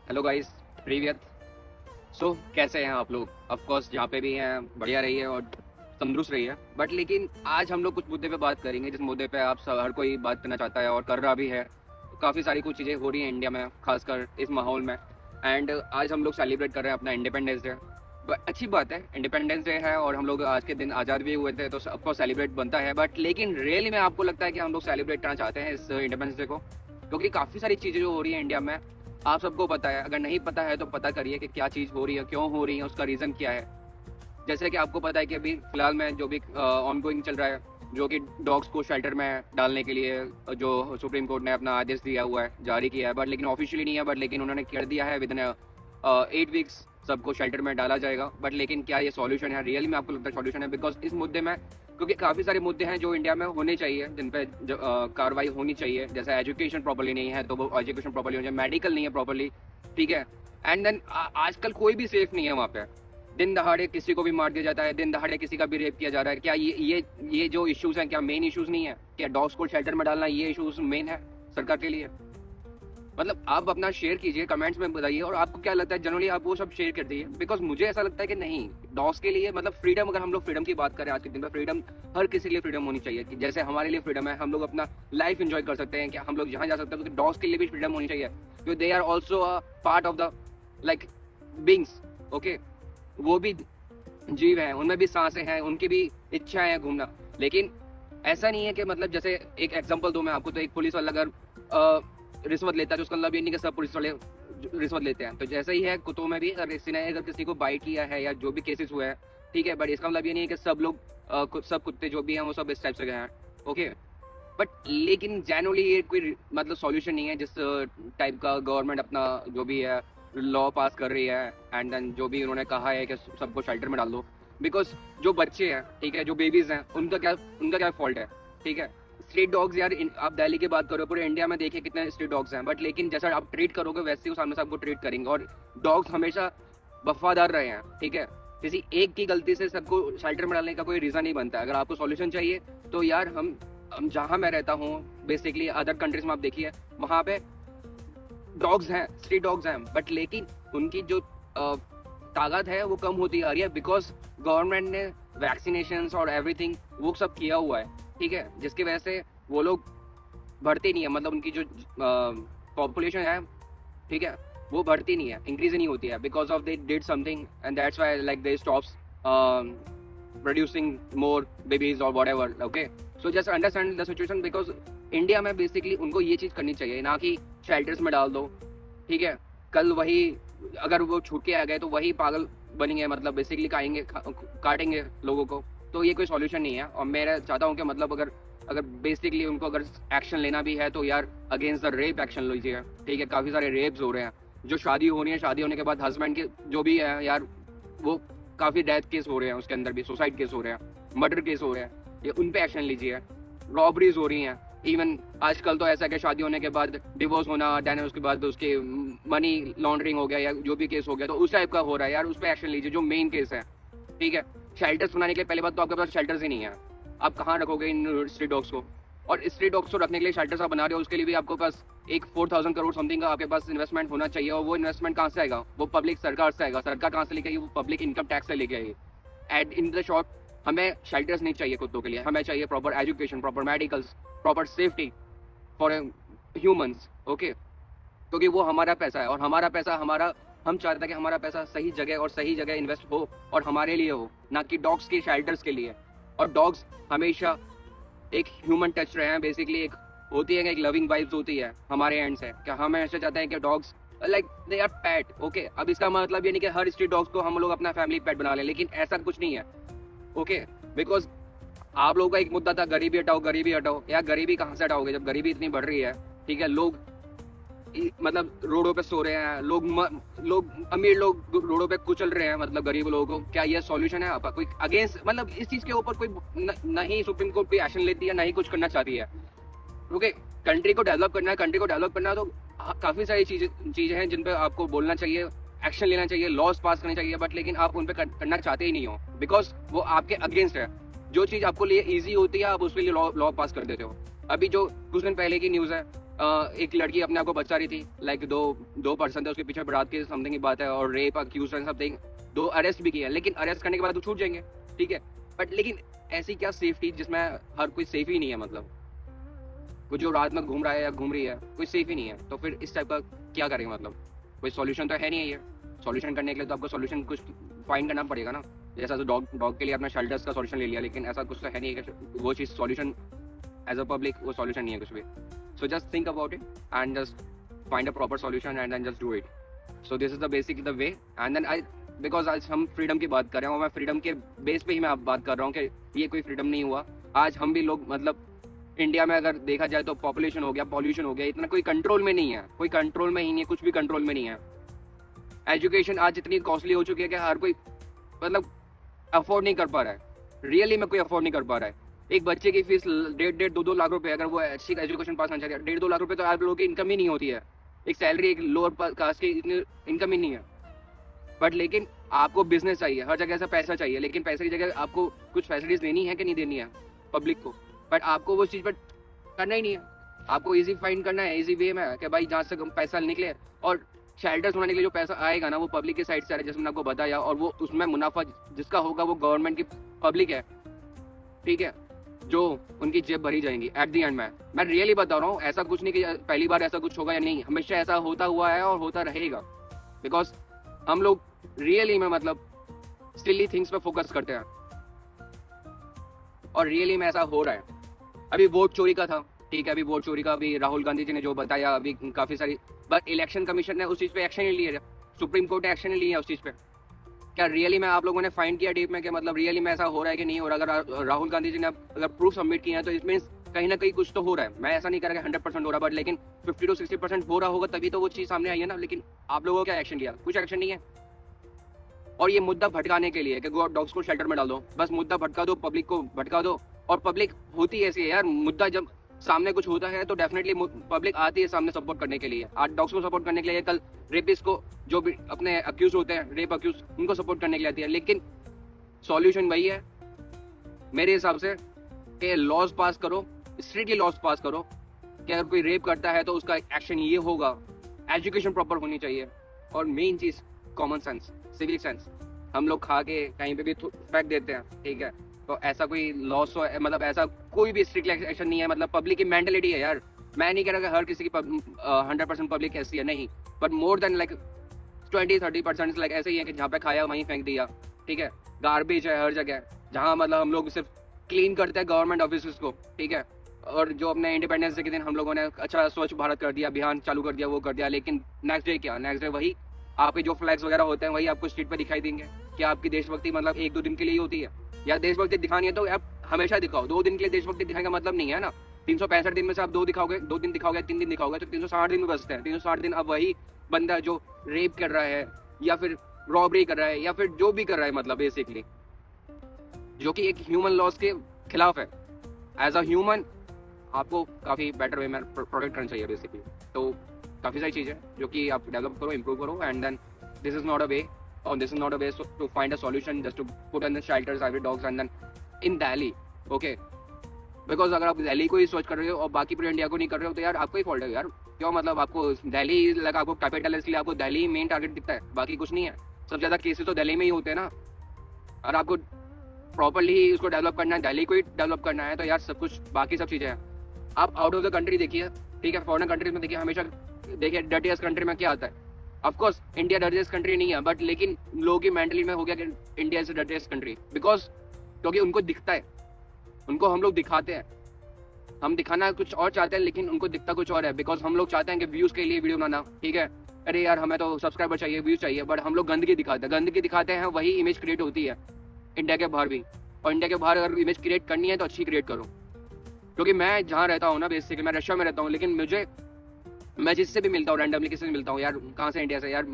Hello guys, प्रीवियत। सो कैसे हैं आप लोग? ऑफ कोर्स जहाँ पे भी हैं बढ़िया रही है और तंदुरुस्त रही है। बट लेकिन आज हम लोग कुछ मुद्दे पे बात करेंगे जिस मुद्दे पे आप सब हर कोई बात करना चाहता है और कर रहा भी है। काफ़ी सारी कुछ चीज़ें हो रही हैं इंडिया में, खासकर इस माहौल में। एंड आज हम लोग सेलिब्रेट कर रहे हैं अपना इंडिपेंडेंस डे। अच्छी बात है, इंडिपेंडेंस डे है और हम लोग आज के दिन आज़ाद भी हुए थे, तो सबको सेलिब्रेट बनता है। बट लेकिन रियली में आपको लगता है कि हम लोग सेलिब्रेट करना चाहते हैं इस इंडिपेंडेंस डे को? क्योंकि काफ़ी सारी चीज़ें जो हो रही है इंडिया में, आप सबको पता है। अगर नहीं पता है तो पता करिए कि क्या चीज़ हो रही है, क्यों हो रही है, उसका रीज़न क्या है। जैसे कि आपको पता है कि अभी फिलहाल में जो भी ऑनगोइंग चल रहा है, जो कि डॉग्स को शेल्टर में डालने के लिए जो सुप्रीम कोर्ट ने अपना आदेश दिया हुआ है, जारी किया है। बट लेकिन ऑफिशियली नहीं है, बट लेकिन उन्होंने कर दिया है विद इन 8 वीक्स सबको शेल्टर में डाला जाएगा। बट लेकिन क्या ये सॉल्यूशन है? रियली में आपको लगता है सॉल्यूशन है? बिकॉज इस मुद्दे में, क्योंकि काफ़ी सारे मुद्दे हैं जो इंडिया में होने चाहिए, जिन पे कार्रवाई होनी चाहिए। जैसे एजुकेशन प्रॉपर्ली नहीं है तो वो एजुकेशन प्रॉपर्ली हो जाए, मेडिकल नहीं है प्रॉपर्ली, ठीक है। एंड देन आजकल कोई भी सेफ नहीं है वहाँ पे। दिन दहाड़े किसी को भी मार दिया जाता है, दिन दहाड़े किसी का भी रेप किया जा रहा है। क्या ये जो इश्यूज हैं, क्या मेन इश्यूज नहीं है? क्या डॉग्स को शेल्टर में डालना ये इश्यूज मेन है सरकार के लिए? मतलब आप अपना शेयर कीजिए, कमेंट्स में बताइए। और आपको क्या लगता है? जनरली आप वो सब शेयर कर दीजिए। बिकॉज मुझे ऐसा लगता है कि नहीं, डॉग्स के लिए मतलब फ्रीडम, अगर हम लोग फ्रीडम की बात करें आज के दिन में, फ्रीडम हर किसी के लिए फ्रीडम होनी चाहिए। कि जैसे हमारे लिए फ्रीडम है, हम लोग अपना लाइफ एंजॉय कर सकते हैं, क्या हम लोग जहाँ जा सकते हैं, तो डॉग्स के लिए भी फ्रीडम होनी चाहिए। क्योंकि they are also a part of the like beings, okay. वो भी जीव हैं, उनमें भी सांसें हैं, उनकी भी इच्छाएं हैं घूमना। लेकिन ऐसा नहीं है कि मतलब, जैसे एक एग्जांपल दूं मैं आपको, तो एक पुलिस वाला अगर रिश्वत लेता है तो उसका मतलब ये नहीं कि सब पुलिस वाले रिश्वत लेते हैं। तो जैसे ही है कुत्तों में भी, अगर किसी को बाइट किया है या जो भी केसेस हुए हैं, ठीक है, बट इसका मतलब ये नहीं है कि सब लोग सब कुत्ते जो भी हैं वो सब इस टाइप से गए हैं, ओके। बट लेकिन जनरली ये कोई मतलब सॉल्यूशन नहीं है जिस टाइप का गवर्नमेंट अपना जो भी है लॉ पास कर रही है। एंड देन जो भी उन्होंने कहा है कि सबको शेल्टर में डाल दो। बिकॉज जो बच्चे हैं, ठीक है, जो बेबीज हैं, उनका क्या फॉल्ट है? ठीक है, स्ट्रीट डॉग्स यार, आप दिल्ली की बात करो, पूरे इंडिया में देखिए कितने स्ट्रीट डॉग्स हैं। बट लेकिन जैसा आप ट्रीट करोगे वैसे ही वो सामने से आपको ट्रीट करेंगे। और डॉग्स हमेशा वफादार रहे हैं, ठीक है। किसी एक की गलती से सबको शेल्टर में डालने का कोई रीज़न नहीं बनता। अगर आपको सॉल्यूशन चाहिए तो यार हम जहाँ मैं रहता हूँ, बेसिकली अदर कंट्रीज में आप देखिए, वहाँ पे डॉग्स हैं, स्ट्रीट डॉग्स हैं। बट लेकिन उनकी जो ताकत है वो कम होती आ रही है। बिकॉज गवर्नमेंट ने वैक्सीनेशन और एवरीथिंग वो सब किया हुआ है, ठीक है, जिसकी वजह से वो लोग बढ़ते नहीं है। मतलब उनकी जो पॉपुलेशन है, ठीक है, वो बढ़ती नहीं है, इंक्रीज नहीं होती है। Because of they did something and that's why like they stops producing more babies और whatever, okay. So just understand the situation. Because India में बेसिकली उनको ये चीज़ करनी चाहिए, ना कि शेल्टर्स में डाल दो, ठीक है। कल वही अगर वो छूट के आ गए तो वही पागल बनेंगे, मतलब बेसिकली काटेंगे लोगों को। तो ये कोई सॉल्यूशन नहीं है। और मैं चाहता हूँ कि मतलब अगर अगर बेसिकली उनको अगर एक्शन लेना भी है तो यार अगेंस्ट द रेप एक्शन लीजिए, ठीक है। काफ़ी सारे रेप्स हो रहे हैं, जो शादी हो रही है, शादी होने के बाद हस्बैंड के जो भी है यार, वो काफ़ी डेथ केस हो रहे हैं, उसके अंदर भी सुसाइड केस हो रहे हैं, मर्डर केस हो रहे हैं, ये उन पे एक्शन लीजिए। रॉबरीज हो रही हैं, इवन आजकल तो ऐसा है कि शादी होने के बाद डिवोर्स होना, देन उसके बाद उसके मनी लॉन्ड्रिंग हो गया या जो भी केस हो गया, तो उस टाइप का हो रहा है यार, उस पर एक्शन लीजिए जो मेन केस है, ठीक है। शेल्टर्स बनाने के लिए पहले बात तो आपके पास शेल्टर्स ही नहीं है। आप कहाँ रखोगे इन स्ट्रीट डॉग्स को? और स्ट्रीट डॉग्स को रखने के लिए शेल्टर्स आप बना रहे हो, उसके लिए भी आपके पास एक 4000 करोड़ समथिंग का आपके पास इन्वेस्टमेंट होना चाहिए। और वो इन्वेस्टमेंट कहाँ से आएगा? वो पब्लिक सरकार से आएगा। सरकार कहाँ से लेके आएगी? वो पब्लिक इनकम टैक्स से लेके आएगी। एट इन द शॉर्ट, हमें शेल्टर्स नहीं चाहिए कुत्तों के लिए, हमें चाहिए proper education, proper medicals, proper safety for humans, okay. क्योंकि वो हमारा पैसा है और हमारा पैसा हम चाहते हैं कि हमारा पैसा सही जगह इन्वेस्ट हो और हमारे लिए हो, ना कि डॉग्स के शेल्टर्स के लिए। और डॉग्स हमेशा एक ह्यूमन टच रहे हैं। बेसिकली एक होती है कि एक लविंग वाइब्स होती है हमारे एंड से, क्या हम ऐसे चाहते हैं कि dogs like they are pet, okay. अब इसका मतलब ये नहीं कि हर स्ट्रीट डॉग्स को हम लोग अपना फैमिली पेट बना लें, लेकिन ऐसा कुछ नहीं है, ओके। बिकॉज आप लोगों का एक मुद्दा था गरीबी हटाओ, गरीबी हटाओ। यार गरीबी कहाँ से हटाओगे जब गरीबी इतनी बढ़ रही है, ठीक है। लोग मतलब रोडों पे सो रहे हैं, लोग अमीर लोग रोडों पे कुचल रहे हैं, मतलब गरीब लोगों को। क्या ये सॉल्यूशन है आपका? कोई अगेंस्ट, मतलब इस चीज के ऊपर कोई नहीं सुप्रीम कोर्ट कोई एक्शन लेती है, ना ही कुछ करना चाहती है, ओके। कंट्री को डेवलप करना है, तो काफी सारी चीजें हैं जिन पे आपको बोलना चाहिए, एक्शन लेना चाहिए, लॉज पास करने चाहिए। बट लेकिन आप उन पे करना चाहते ही नहीं हो, बिकॉज वो आपके अगेंस्ट है। जो चीज आपको लिए ईजी होती है आप उसके लिए लॉ पास कर देते हो। अभी जो कुछ दिन पहले की न्यूज है, एक लड़की अपने आप को बचा रही थी, लाइक दो पर्सन थे उसके पीछे, बारात की समथिंग की बात है, और rape accused and something, 2 arrest भी किया, लेकिन अरेस्ट करने के बाद वो छूट जाएंगे, ठीक है। बट लेकिन ऐसी क्या सेफ्टी जिसमें हर कोई सेफ ही नहीं है, मतलब वो जो रात में घूम रहा है या घूम रही है कोई सेफ ही नहीं है, तो फिर इस टाइप का क्या करेंगे, मतलब कोई सॉल्यूशन तो है नहीं है ये। सॉल्यूशन करने के लिए तो आपको सॉल्यूशन कुछ फाइंड करना पड़ेगा ना। जैसा तो डॉग के लिए आपने शेल्टर्स का सॉल्यूशन ले लिया, लेकिन ऐसा कुछ तो है नहीं है कि वो चीज़ सॉल्यूशन एज अ पब्लिक वो सॉल्यूशन नहीं है कुछ भी। So just think about it and just find a proper solution and then just do it. So this is the basic the way and then I, because आज हम freedom की बात कर रहे हैं और मैं फ्रीडम के बेस पे ही मैं बात कर रहा हूँ कि ये कोई फ्रीडम नहीं हुआ। आज हम भी लोग, मतलब इंडिया में अगर देखा जाए तो पॉपुलेशन हो गया, पॉल्यूशन हो गया, इतना कोई कंट्रोल में नहीं है, कोई कंट्रोल में ही नहीं है, कुछ भी कंट्रोल में नहीं है। एजुकेशन आज इतनी कॉस्टली हो चुकी है कि हर कोई मतलब अफोर्ड नहीं कर पा रहा है, रियली में कोई अफोर्ड नहीं कर पा रहा है। एक बच्चे की फीस 1.5-2 लाख रुपए, अगर वो अच्छी एजुकेशन पास करना चाहते हैं, 1.5-2 लाख रुपए तो आप लोगों की इनकम ही नहीं होती है। एक सैलरी एक लोअर कास्ट की इतनी इनकम ही नहीं है। बट लेकिन आपको बिजनेस चाहिए, हर जगह से पैसा चाहिए, लेकिन पैसे की जगह आपको कुछ फैसिलिटीज देनी है कि नहीं देनी है पब्लिक को, बट आपको वो चीज़ पर करना ही नहीं है। आपको इजी फाइंड करना है, इजी वे में कि भाई जहाँ से पैसा निकले, और शेल्टर्स बनाने के लिए जो पैसा आएगा ना वो पब्लिक की साइड से आएगा, जैसे मैंने आपको बताया, और वो उसमें मुनाफा जिसका होगा वो गवर्नमेंट की पब्लिक है, ठीक है, जो उनकी जेब भरी जाएंगी एट दी एंड में। मैं रियली बता रहा हूँ, ऐसा कुछ नहीं कि पहली बार ऐसा कुछ होगा या नहीं, हमेशा ऐसा होता हुआ है और होता रहेगा, बिकॉज हम लोग रियली में मतलब सिली थिंग्स पे फोकस करते हैं और रियली में ऐसा हो रहा है। अभी वोट चोरी का था, ठीक है, अभी वोट चोरी का अभी राहुल गांधी जी ने जो बताया, अभी काफी सारी, बट इलेक्शन कमीशन ने उस चीज पे एक्शन नहीं लिया, सुप्रीम कोर्ट ने एक्शन नहीं लिया उस चीज पे। क्या रियली में आप लोगों ने फाइंड किया डीप में कि मतलब रियली में ऐसा हो रहा है कि नहीं हो रहा? अगर राहुल गांधी जी ने अगर प्रूफ सबमिट किया है तो इसमें कहीं ना कहीं कुछ तो हो रहा है। मैं ऐसा नहीं कर रहा कि 100% हो रहा, बट लेकिन 50 to 60% हो रहा होगा तभी तो वो चीज सामने आई है ना। लेकिन आप लोगों को क्या एक्शन लिया? कुछ एक्शन नहीं है। और ये मुद्दा भटकाने के लिए कि गो डॉग्स को शेल्टर में डाल दो, बस मुद्दा भटका दो, पब्लिक को भटका दो। और पब्लिक होती ऐसी है यार, मुद्दा जब सामने कुछ होता है तो डेफिनेटली पब्लिक आती है सामने सपोर्ट करने के लिए, आज डॉग्स को सपोर्ट करने के लिए, कल रेपिस्ट को, जो भी अपने अक्यूज होते हैं, रेप अक्यूज, उनको सपोर्ट करने के लिए आती है। लेकिन सॉल्यूशन वही है मेरे हिसाब से कि लॉज पास करो, स्ट्रिक्टली लॉज पास करो कि अगर कोई रेप करता है तो उसका एक्शन ये होगा, एजुकेशन प्रॉपर होनी चाहिए, और मेन चीज कॉमन सेंस, सिविक सेंस। हम लोग खा के कहीं पे भी फेंक देते हैं, ठीक है, तो ऐसा कोई लॉस हो, मतलब ऐसा कोई भी स्ट्रिक्ट एक्शन नहीं है। मतलब पब्लिक की मेंटेलिटी है यार, मैं नहीं कह रहा कि हर किसी की 100% पब्लिक ऐसी है, नहीं, but more than like 20-30% like ऐसे ही है कि जहाँ पे खाया वहीं फेंक दिया, ठीक है। गार्बेज है हर जगह, जहाँ मतलब हम लोग सिर्फ क्लीन करते हैं गवर्नमेंट ऑफिस को, ठीक है। और जो अपने इंडिपेंडेंस डे के दिन हम लोगों ने अच्छा स्वच्छ भारत कर दिया, अभियान चालू कर दिया, वो कर दिया, लेकिन नेक्स्ट डे क्या? नेक्स्ट डे वही आपके जो फ्लैग्स वगैरह होते हैं वही आपको स्ट्रीट पे दिखाई देंगे। क्या आपकी देशभक्ति मतलब 1-2 दिन के लिए ही होती है? या देशभक्ति दिखानी है तो आप हमेशा दिखाओ, 2 दिन के लिए देशभक्ति दिखाने का मतलब नहीं है ना। 365 दिन में से आप 2 दिखाओगे, 2 दिन दिखाओगे, 3 दिन दिखाओगे, तो 360 दिन में बचते हैं। 360 दिन अब वही बंदा जो रेप कर रहा है या फिर रॉबरी कर रहा है या फिर जो भी कर रहा है, मतलब बेसिकली जो कि एक ह्यूमन लॉस के खिलाफ है, एज अ ह्यूमन आपको काफ़ी बेटर वे में प्रोटेक्ट करना चाहिए बेसिकली। तो काफ़ी सारी चीज़ें जो कि आप डेवलप करो, इम्प्रूव करो, and then this is not a way, और this is not a way to find a solution just to put in the shelters every dogs and then in Delhi, okay. Because अगर आप दिल्ली को ही सोच कर रहे हो और बाकी पूरे इंडिया को नहीं कर रहे हो तो यार आपको ही फॉल्ट है यार। क्यों? मतलब आपको दिल्ली लगा, आपको कैपिटल है इसलिए आपको दिल्ली मेन टारगेट दिखता है, बाकी कुछ नहीं है। सबसे ज़्यादा केसेस तो दिल्ली में ही होते हैं ना। और आपको प्रॉपरली उसको डेवलप करना है, दिल्ली को ही डेवलप करना है, तो यार सब कुछ बाकी सब चीज़ें हैं। आप आउट ऑफ द कंट्री देखिए, ठीक है, फॉरेन कंट्रीज में देखिए, हमेशा देखिए डर्टीएस्ट कंट्री में क्या आता है। ऑफकोर्स इंडिया डर्टीएस्ट कंट्री नहीं है, बट लेकिन लोगों की मेंटली में हो गया कि India is dirtiest country, because क्योंकि उनको दिखता है, उनको हम लोग दिखाते हैं, हम दिखाना कुछ और चाहते हैं लेकिन उनको दिखता कुछ और है। बिकॉज हम लोग चाहते हैं कि व्यूज के लिए वीडियो बनाना, ठीक है, अरे यार हमें तो सब्सक्राइबर चाहिए, व्यूज चाहिए, बट हम लोग गंदगी दिखाते हैं, वही इमेज क्रिएट होती है इंडिया के बाहर भी। और इंडिया के बाहर अगर इमेज क्रिएट करनी है तो अच्छी क्रिएट करो। क्योंकि मैं जहाँ रहता हूँ ना, बेसिकली मैं रशिया में रहता हूँ, लेकिन मैं जिससे भी मिलता हूँ, रैंडमली किसी से मिलता हूँ, यार कहाँ से? इंडिया से। यार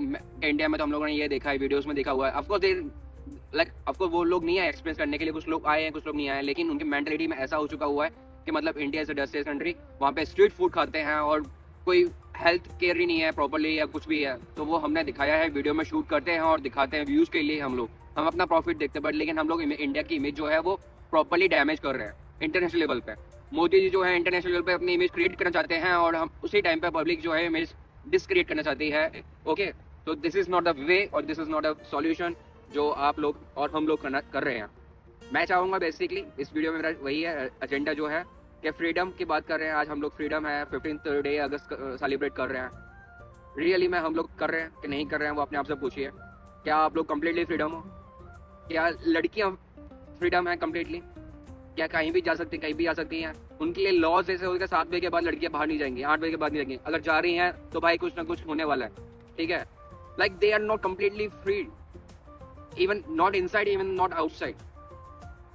इंडिया में तो हम लोगों ने ये देखा है, वीडियोस में देखा हुआ है। ऑफकोर्स वो लोग नहीं आए एक्सपीरियंस करने के लिए, कुछ लोग आए हैं, कुछ लोग नहीं आए, लेकिन उनकी मेंटलिटी में ऐसा हो चुका हुआ है कि मतलब इंडिया इज अ डस्टिएस्ट कंट्री, वहाँ पे स्ट्रीट फूड खाते हैं और कोई हेल्थ केयर ही नहीं है प्रॉपरली या कुछ भी है। तो वो हमने दिखाया है, वीडियो में शूट करते हैं और दिखाते हैं व्यूज़ के लिए। हम अपना प्रॉफिट देखते हैं, बट लेकिन हम लोग इंडिया की इमेज जो है वो प्रॉपरली डैमेज कर रहे हैं इंटरनेशनल लेवल पे। मोदी जी जो है इंटरनेशनल लेवल पे अपनी इमेज क्रिएट करना चाहते हैं और हम उसी टाइम पे पब्लिक जो है इमेज डिसक्रिएट करना चाहती है। ओके, तो this is not the way और this is not a solution जो आप लोग और हम लोग कर रहे हैं। मैं चाहूँगा बेसिकली इस वीडियो में मेरा वही है एजेंडा जो है कि फ्रीडम की बात कर रहे हैं। आज हम लोग फ्रीडम है 15th डे अगस्त सेलिब्रेट कर रहे हैं। रियली में हम लोग कर रहे हैं कि नहीं कर रहे हैं वो अपने आप से पूछिए। क्या आप लोग कम्प्लीटली फ्रीडम हो? क्या लड़कियां फ्रीडम है कम्प्लीटली? क्या कहीं भी जा सकती, कहीं भी आ सकती हैं? उनके लिए लॉज जैसे होगा 7 बजे के बाद लड़कियां बाहर नहीं जाएंगी, 8 बजे के बाद नहीं जाएंगी। अगर जा रही हैं तो भाई कुछ ना कुछ होने वाला है, ठीक है? Like they are not completely free, even not inside, even not outside.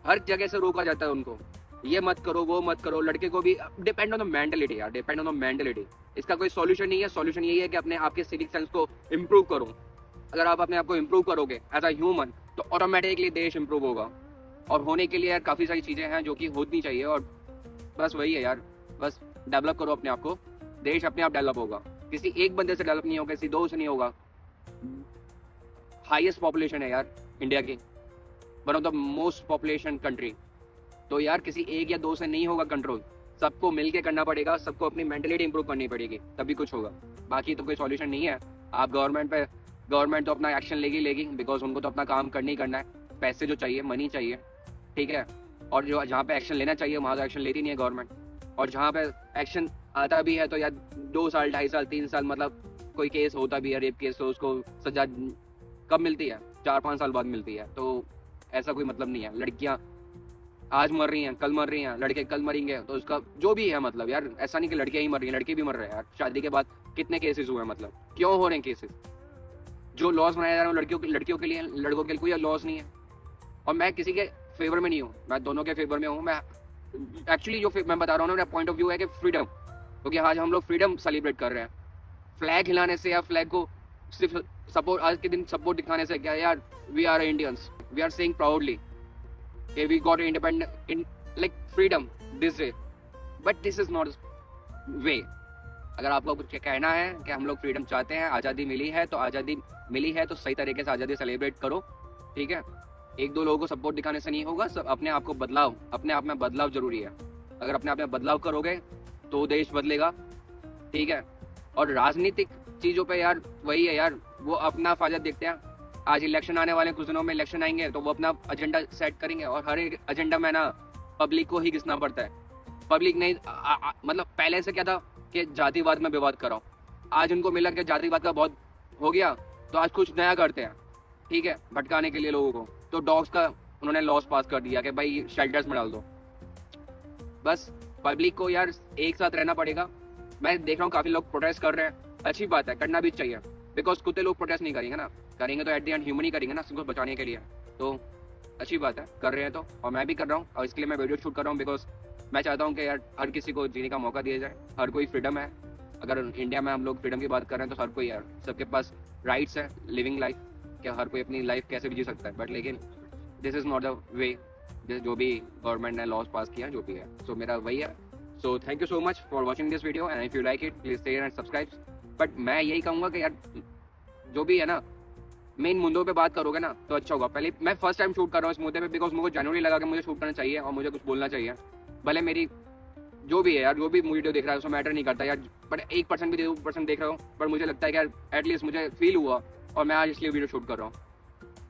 हर जगह से रोका जाता है उनको, ये मत करो, वो मत करो। लड़के को भी डिपेंड ऑन द मेंटलिटी यार, डिपेंड ऑन द मेंटलिटी। इसका कोई सॉल्यूशन नहीं है। सॉल्यूशन यही है कि अपने आपके सिविक सेंस को इम्प्रूव करो। अगर आप अपने आप को इम्प्रूव करोगे एज अ ह्यूमन तो ऑटोमेटिकली देश इम्प्रूव होगा। और होने के लिए यार काफ़ी सारी चीज़ें हैं जो कि होनी चाहिए और बस वही है यार, बस डेवलप करो अपने आप को, देश अपने आप डेवलप होगा। किसी एक बंदे से डेवलप नहीं होगा, किसी दो से नहीं होगा। हाईएस्ट पॉपुलेशन है यार इंडिया की, one of the most population country. तो यार किसी एक या दो से नहीं होगा कंट्रोल, सबको मिलके करना पड़ेगा, सबको अपनी मेंटलिटी इंप्रूव करनी पड़ेगी, तभी कुछ होगा। बाकी तो कोई सॉल्यूशन नहीं है। आप गवर्नमेंट तो अपना एक्शन लेगी बिकॉज उनको तो अपना काम करना ही करना है। पैसे जो चाहिए, मनी चाहिए, ठीक है? और जो जहाँ पे एक्शन लेना चाहिए वहाँ तो एक्शन लेती नहीं है गवर्नमेंट। और जहाँ पे एक्शन आता भी है तो यार 2 साल, 2.5 साल, 3 साल, मतलब कोई केस होता भी है रेप केस तो उसको सजा कब मिलती है? 4-5 साल बाद मिलती है। तो ऐसा कोई मतलब नहीं है। लड़कियां आज मर रही हैं, कल मर रही हैं, लड़के कल मरेंगे, तो उसका जो भी है मतलब यार, ऐसा नहीं कि लड़कियां ही मर रही हैं, लड़के भी मर रहे हैं यार। शादी के बाद कितने केसेस हुए हैं, मतलब क्यों हो रहे हैं केसेस? जो लॉस बनाए जा रहे हैं लड़कियों के लिए, लड़कों के लिए कोई लॉस नहीं है। और मैं किसी के फेवर में नहीं हूँ, मैं दोनों के फेवर में हूँ। मैं एक्चुअली जो मैं बता रहा हूँ ना, मेरा पॉइंट ऑफ व्यू है कि फ्रीडम, क्योंकि आज हम लोग फ्रीडम सेलिब्रेट कर रहे हैं। फ्लैग हिलाने से या फ्लैग को सिर्फ सपोर्ट, आज के दिन सपोर्ट दिखाने से क्या यार, we are Indians, we are saying proudly we got independent in like freedom this way, but this is not way। अगर आपको कुछ कहना है कि हम लोग फ्रीडम चाहते हैं, आज़ादी मिली है तो सही तरीके से आज़ादी सेलिब्रेट करो, ठीक है? 1-2 लोगों को सपोर्ट दिखाने से नहीं होगा। सब अपने आप को बदलाव, अपने आप में बदलाव जरूरी है। अगर अपने आप में बदलाव करोगे तो देश बदलेगा, ठीक है? और राजनीतिक चीज़ों पे यार वही है यार, वो अपना फायदा देखते हैं। आज इलेक्शन आने वाले, कुछ दिनों में इलेक्शन आएंगे तो वो अपना एजेंडा सेट करेंगे और हर एक एजेंडा में ना पब्लिक को ही घिसना पड़ता है। पब्लिक नहीं मतलब पहले से क्या था कि जातिवाद में विवाद कराओ, आज उनको मिला कि जातिवाद का बहुत हो गया तो आज कुछ नया करते हैं, ठीक है? भटकाने के लिए लोगों को। तो डॉग्स का उन्होंने लॉस पास कर दिया कि भाई शेल्टर्स में डाल दो। बस पब्लिक को यार एक साथ रहना पड़ेगा। मैं देख रहा हूँ काफ़ी लोग प्रोटेस्ट कर रहे हैं, अच्छी बात है, करना भी चाहिए। बिकॉज कुत्ते लोग प्रोटेस्ट नहीं करेंगे ना, करेंगे तो एट द एंड ह्यूमन ही करेंगे ना, सबको बचाने के लिए। तो अच्छी बात है, कर रहे हैं तो, और मैं भी कर रहा हूँ और इसके लिए मैं वीडियो शूट कर रहा हूँ बिकॉज मैं चाहता हूँ कि यार हर किसी को जीने का मौका दिया जाए। हर कोई फ्रीडम है। अगर इंडिया में हम लोग फ्रीडम की बात कर रहे हैं तो हर कोई यार, सबके पास राइट्स है लिविंग लाइफ, कि हर कोई अपनी लाइफ कैसे भी जी सकता है। बट लेकिन दिस इज़ नॉट द वे, जो भी गवर्नमेंट ने लॉज पास किया जो भी है। सो मेरा वही है। So thank you so much for watching this video and if you like it please share and subscribe. But मैं यही कहूँगा कि यार जो भी है ना, मेन मुद्दों पे बात करोगे ना तो अच्छा होगा। पहले मैं फर्स्ट टाइम शूट कर रहा हूँ इस मुद्दे पे बिकॉज मुझे जनरली लगा कि मुझे शूट करना चाहिए और मुझे कुछ बोलना चाहिए। भले मेरी जो भी है यार, जो भी वीडियो देख रहा है उसमें मैटर नहीं करता यार, बट 1% भी 2% देख रहा हूँ, पर मुझे लगता है कि यार एटलीस्ट मुझे फील हुआ और मैं आज इसलिए वीडियो शूट कर रहा हूँ।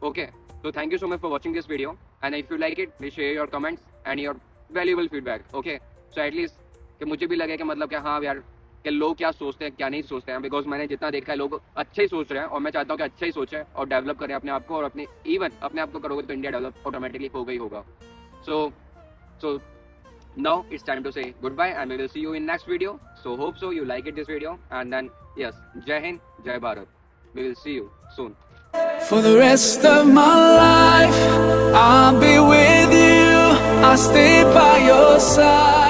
ओके, तो thank you so much for watching this video and if you like it please share your comments and your valuable feedback. Okay, so at least कि मुझे भी लगे कि मतलब कि हाँ यार कि लोग क्या सोचते हैं क्या नहीं सोचते हैं। बिकॉज मैंने जितना देखा है लोग अच्छे ही सोच रहे हैं और मैं चाहता हूँ कि अच्छा ही सोचें और डेवलप करें अपने आप को, और अपने इवन अपने आप को करोगे तो इंडिया डेवलप ऑटोमेटिकली होगा ही होगा। सो now it's time to say goodbye and we will see you in next video. So hope so you like it this video and then yes, Jai Hind, Jai Bharat. We will see you soon. For the rest of my life I'll be with you, I'll stay by your side.